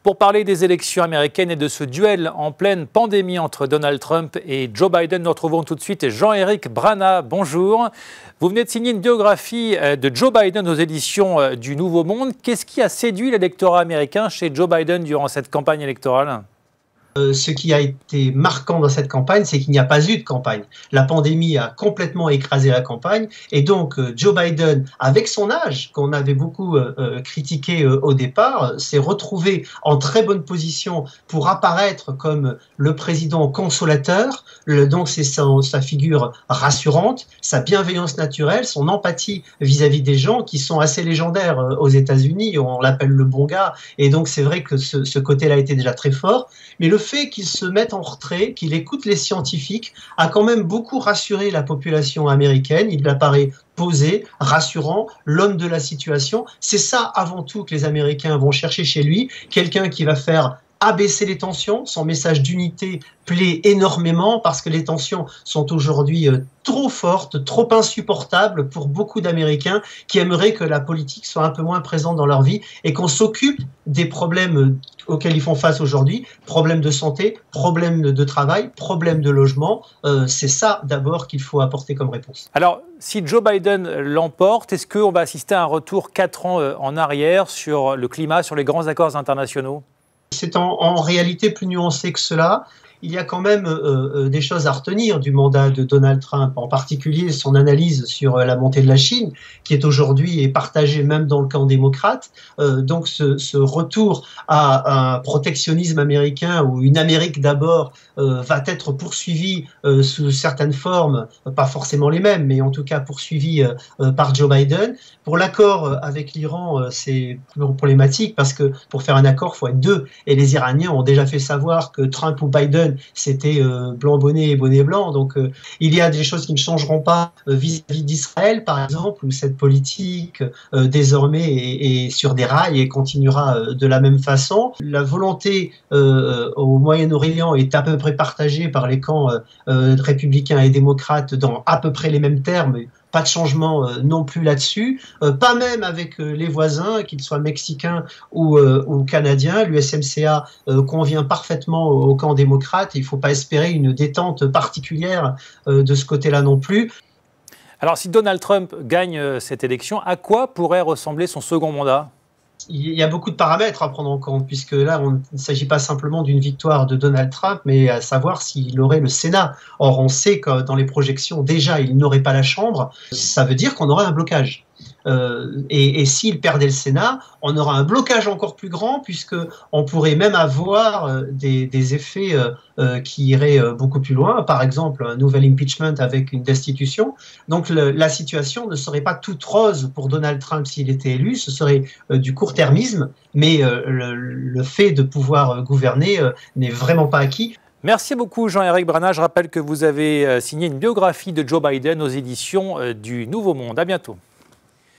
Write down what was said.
Pour parler des élections américaines et de ce duel en pleine pandémie entre Donald Trump et Joe Biden, nous retrouvons tout de suite Jean-Éric Brana. Bonjour. Vous venez de signer une biographie de Joe Biden aux éditions du Nouveau Monde. Qu'est-ce qui a séduit l'électorat américain chez Joe Biden durant cette campagne électorale ? Ce qui a été marquant dans cette campagne, c'est qu'il n'y a pas eu de campagne. La pandémie a complètement écrasé la campagne et donc Joe Biden, avec son âge, qu'on avait beaucoup critiqué au départ, s'est retrouvé en très bonne position pour apparaître comme le président consolateur. Donc c'est sa figure rassurante, sa bienveillance naturelle, son empathie vis-à-vis des gens qui sont assez légendaires aux États-Unis. On l'appelle le bon gars et donc c'est vrai que ce côté-là était déjà très fort. Mais le fait qu'il se mette en retrait, qu'il écoute les scientifiques, a quand même beaucoup rassuré la population américaine. Il apparaît posé, rassurant, l'homme de la situation. C'est ça avant tout que les Américains vont chercher chez lui, quelqu'un qui va faire abaisser les tensions. Son message d'unité plaît énormément parce que les tensions sont aujourd'hui trop fortes, trop insupportables pour beaucoup d'Américains qui aimeraient que la politique soit un peu moins présente dans leur vie et qu'on s'occupe des problèmes auxquels ils font face aujourd'hui, problèmes de santé, problèmes de travail, problèmes de logement. C'est ça d'abord qu'il faut apporter comme réponse. Alors, si Joe Biden l'emporte, est-ce qu'on va assister à un retour 4 ans en arrière sur le climat, sur les grands accords internationaux ? C'est en réalité plus nuancé que cela. Il y a quand même des choses à retenir du mandat de Donald Trump, en particulier son analyse sur la montée de la Chine, qui est aujourd'hui partagée même dans le camp démocrate. Donc ce retour à un protectionnisme américain ou une Amérique d'abord va être poursuivi sous certaines formes, pas forcément les mêmes, mais en tout cas poursuivi par Joe Biden. Pour l'accord avec l'Iran, c'est plus problématique parce que pour faire un accord, il faut être deux. Et les Iraniens ont déjà fait savoir que Trump ou Biden, c'était blanc bonnet et bonnet blanc. Donc il y a des choses qui ne changeront pas vis-à-vis d'Israël, par exemple, où cette politique désormais est sur des rails et continuera de la même façon. La volonté au Moyen-Orient est à peu près partagée par les camps républicains et démocrates dans à peu près les mêmes termes. Pas de changement non plus là-dessus, pas même avec les voisins, qu'ils soient mexicains ou canadiens. L'USMCA convient parfaitement au camp démocrate. Il ne faut pas espérer une détente particulière de ce côté-là non plus. Alors si Donald Trump gagne cette élection, à quoi pourrait ressembler son second mandat ? Il y a beaucoup de paramètres à prendre en compte, puisque là, il ne s'agit pas simplement d'une victoire de Donald Trump, mais à savoir s'il aurait le Sénat. Or, on sait que dans les projections, déjà, il n'aurait pas la Chambre. Ça veut dire qu'on aurait un blocage. Et s'il perdait le Sénat, on aura un blocage encore plus grand, puisqu'on pourrait même avoir des effets qui iraient beaucoup plus loin. Par exemple, un nouvel impeachment avec une destitution. Donc la situation ne serait pas toute rose pour Donald Trump s'il était élu. Ce serait du court-termisme, mais le fait de pouvoir gouverner n'est vraiment pas acquis. Merci beaucoup Jean-Éric Brana. Je rappelle que vous avez signé une biographie de Joe Biden aux éditions du Nouveau Monde. À bientôt.